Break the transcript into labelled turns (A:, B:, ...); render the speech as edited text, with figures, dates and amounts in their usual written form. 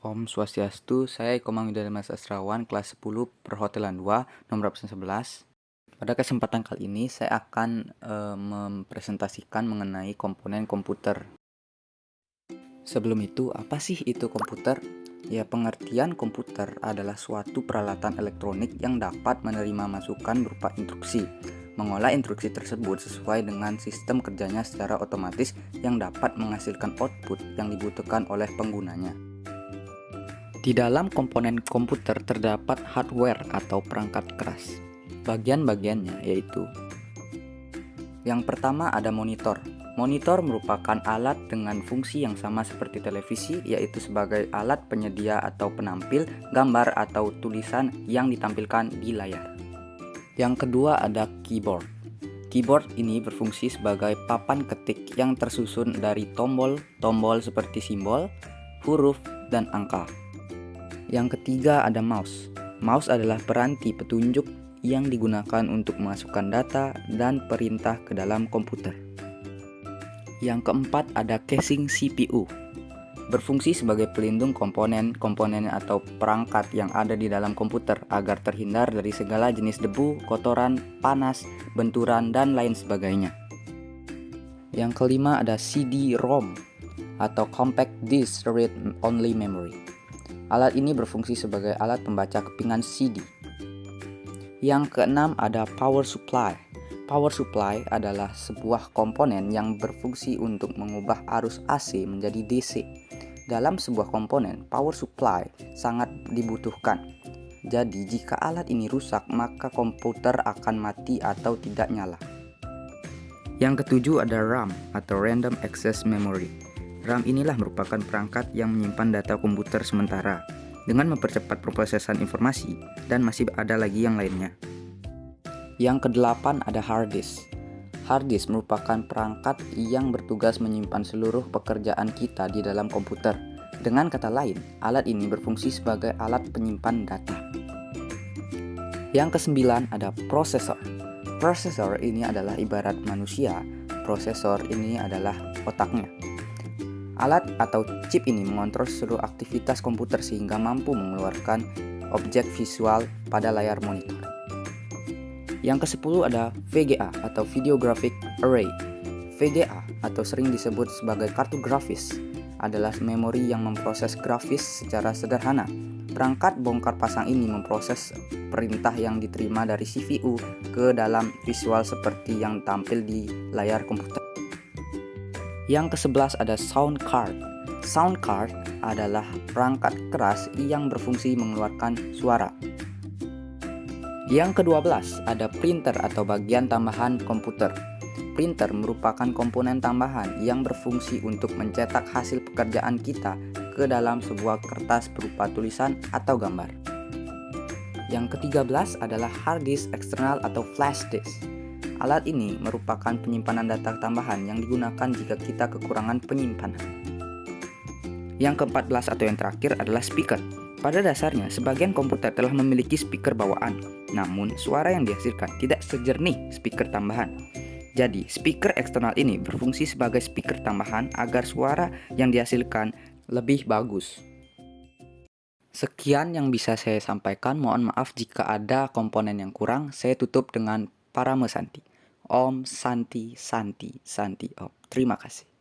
A: Om Swastiastu, saya Eko Mangudaya Sastrawan, kelas 10 Perhotelan 2, nomor absen 11. Pada kesempatan kali ini saya akan mempresentasikan mengenai komponen komputer. Sebelum itu, apa sih itu komputer? Ya, pengertian komputer adalah suatu peralatan elektronik yang dapat menerima masukan berupa instruksi, mengolah instruksi tersebut sesuai dengan sistem kerjanya secara otomatis yang dapat menghasilkan output yang dibutuhkan oleh penggunanya. Di dalam komponen komputer terdapat hardware atau perangkat keras. Bagian-bagiannya yaitu: yang pertama ada monitor. Monitor merupakan alat dengan fungsi yang sama seperti televisi, yaitu sebagai alat penyedia atau penampil gambar atau tulisan yang ditampilkan di layar. Yang kedua ada keyboard. Keyboard ini berfungsi sebagai papan ketik yang tersusun dari tombol-tombol seperti simbol, huruf, dan angka. Yang ketiga ada mouse. Mouse adalah peranti petunjuk yang digunakan untuk memasukkan data dan perintah ke dalam komputer. Yang keempat ada casing CPU. Berfungsi sebagai pelindung komponen-komponen atau perangkat yang ada di dalam komputer agar terhindar dari segala jenis debu, kotoran, panas, benturan, dan lain sebagainya. Yang kelima ada CD-ROM atau Compact Disc Read Only Memory. Alat ini berfungsi sebagai alat pembaca kepingan CD. Yang keenam ada power supply. Power supply adalah sebuah komponen yang berfungsi untuk mengubah arus AC menjadi DC. Dalam sebuah komponen, power supply sangat dibutuhkan. Jadi, jika alat ini rusak, maka komputer akan mati atau tidak nyala. Yang ketujuh ada RAM atau Random Access Memory. RAM inilah merupakan perangkat yang menyimpan data komputer sementara dengan mempercepat pemrosesan informasi, dan masih ada lagi yang lainnya. Yang kedelapan ada hard disk. Hard disk merupakan perangkat yang bertugas menyimpan seluruh pekerjaan kita di dalam komputer. Dengan kata lain, alat ini berfungsi sebagai alat penyimpan data. Yang kesembilan ada prosesor. Prosesor ini adalah ibarat manusia. Prosesor ini adalah otaknya. Alat atau chip ini mengontrol seluruh aktivitas komputer sehingga mampu mengeluarkan objek visual pada layar monitor. Yang ke-10 ada VGA atau Video Graphic Array. VGA atau sering disebut sebagai kartu grafis adalah memori yang memproses grafis secara sederhana. Perangkat bongkar pasang ini memproses perintah yang diterima dari CPU ke dalam visual seperti yang tampil di layar komputer. Yang ke-11 ada sound card. Sound card adalah perangkat keras yang berfungsi mengeluarkan suara. Yang ke-12 ada printer atau bagian tambahan komputer. Printer merupakan komponen tambahan yang berfungsi untuk mencetak hasil pekerjaan kita ke dalam sebuah kertas berupa tulisan atau gambar. Yang ke-13 adalah hard disk eksternal atau flash disk. Alat ini merupakan penyimpanan data tambahan yang digunakan jika kita kekurangan penyimpanan. Yang ke-14 atau yang terakhir adalah speaker. Pada dasarnya, sebagian komputer telah memiliki speaker bawaan, namun suara yang dihasilkan tidak sejernih speaker tambahan. Jadi, speaker eksternal ini berfungsi sebagai speaker tambahan agar suara yang dihasilkan lebih bagus. Sekian yang bisa saya sampaikan, mohon maaf jika ada komponen yang kurang. Saya tutup dengan Parame Santi. Om Santi Santi Santi Om. Terima kasih.